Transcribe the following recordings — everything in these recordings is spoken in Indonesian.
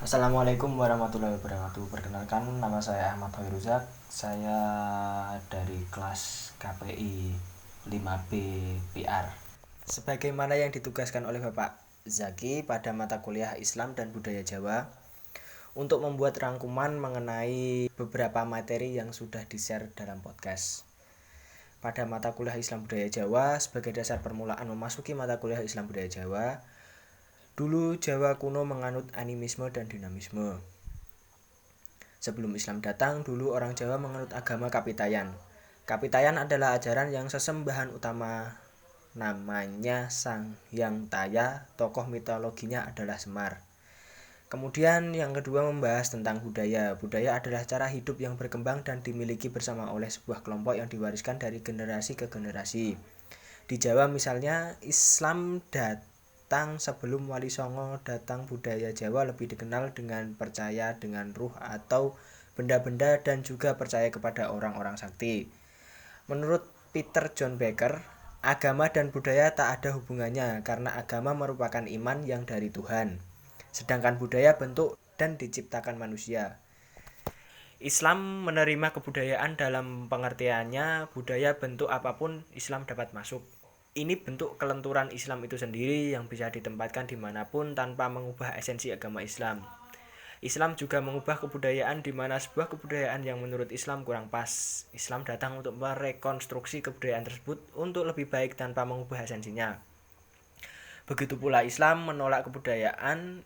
Assalamualaikum warahmatullahi wabarakatuh. Perkenalkan, nama saya Ahmad Hoiruzak. Saya dari kelas KPI 5B PR. Sebagaimana yang ditugaskan oleh Bapak Zaki pada mata kuliah Islam dan Budaya Jawa, untuk membuat rangkuman mengenai beberapa materi yang sudah di-share dalam podcast. Pada mata kuliah Islam Budaya Jawa, sebagai dasar permulaan memasuki mata kuliah Islam Budaya Jawa, dulu Jawa kuno menganut animisme dan dinamisme. Sebelum Islam datang, dulu orang Jawa menganut agama Kapitayan. Kapitayan adalah ajaran yang sesembahan utama namanya Sang Hyang Taya, tokoh mitologinya adalah Semar. Kemudian yang kedua membahas tentang budaya. Budaya adalah cara hidup yang berkembang dan dimiliki bersama oleh sebuah kelompok yang diwariskan dari generasi ke generasi. Di Jawa misalnya, Islam datang sebelum Wali Songo datang. Budaya Jawa lebih dikenal dengan percaya dengan ruh atau benda-benda dan juga percaya kepada orang-orang sakti. Menurut Peter John Becker, agama dan budaya tak ada hubungannya karena agama merupakan iman yang dari Tuhan, sedangkan budaya bentuk dan diciptakan manusia. Islam menerima kebudayaan dalam pengertiannya budaya bentuk apapun Islam dapat masuk. Ini bentuk kelenturan Islam itu sendiri yang bisa ditempatkan dimanapun tanpa mengubah esensi agama Islam. Islam juga mengubah kebudayaan di mana sebuah kebudayaan yang menurut Islam kurang pas. Islam datang untuk merekonstruksi kebudayaan tersebut untuk lebih baik tanpa mengubah esensinya. Begitu pula Islam menolak kebudayaan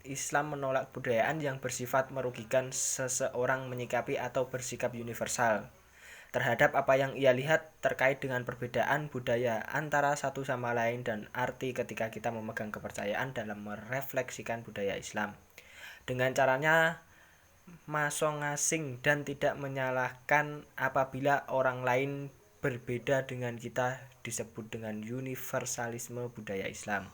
yang bersifat merugikan seseorang menyikapi atau bersikap universal terhadap apa yang ia lihat terkait dengan perbedaan budaya antara satu sama lain dan arti ketika kita memegang kepercayaan dalam merefleksikan budaya Islam. Dengan caranya masing-masing dan tidak menyalahkan apabila orang lain berbeda dengan kita disebut dengan universalisme budaya Islam.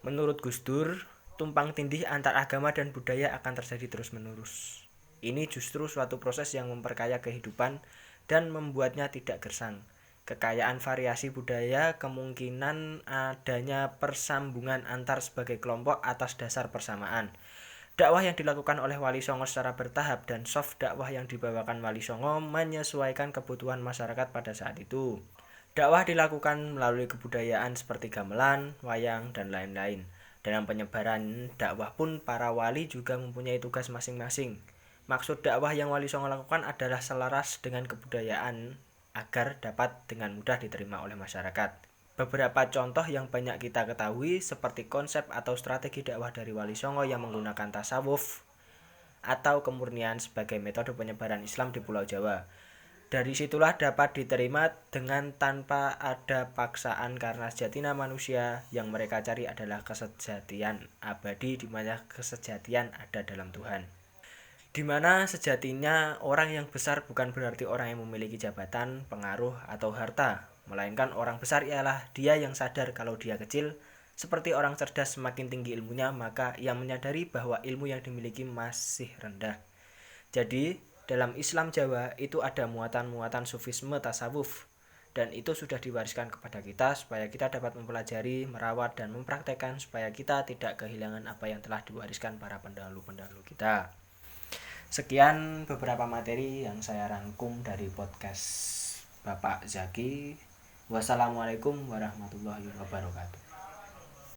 Menurut Gus Dur, tumpang tindih antar agama dan budaya akan terjadi terus-menerus. Ini justru suatu proses yang memperkaya kehidupan dan membuatnya tidak gersang. Kekayaan variasi budaya kemungkinan adanya persambungan antar sebagai kelompok atas dasar persamaan. Dakwah yang dilakukan oleh Wali Songo secara bertahap dan soft dakwah yang dibawakan Wali Songo menyesuaikan kebutuhan masyarakat pada saat itu. Dakwah dilakukan melalui kebudayaan seperti gamelan, wayang, dan lain-lain. Dalam penyebaran dakwah pun para wali juga mempunyai tugas masing-masing. Maksud dakwah yang Wali Songo lakukan adalah selaras dengan kebudayaan agar dapat dengan mudah diterima oleh masyarakat. Beberapa contoh yang banyak kita ketahui seperti konsep atau strategi dakwah dari Wali Songo yang menggunakan tasawuf atau kemurnian sebagai metode penyebaran Islam di Pulau Jawa. Dari situlah dapat diterima dengan tanpa ada paksaan karena sejatinya manusia yang mereka cari adalah kesejatian abadi di mana kesejatian ada dalam Tuhan. Di mana sejatinya orang yang besar bukan berarti orang yang memiliki jabatan, pengaruh, atau harta, melainkan orang besar ialah dia yang sadar kalau dia kecil. Seperti orang cerdas semakin tinggi ilmunya, maka ia menyadari bahwa ilmu yang dimiliki masih rendah. Jadi, dalam Islam Jawa itu ada muatan-muatan sufisme tasawuf dan itu sudah diwariskan kepada kita supaya kita dapat mempelajari, merawat dan mempraktekkan supaya kita tidak kehilangan apa yang telah diwariskan para pendahulu-pendahulu kita. Sekian beberapa materi yang saya rangkum dari podcast Bapak Zaki. Wassalamualaikum warahmatullahi wabarakatuh.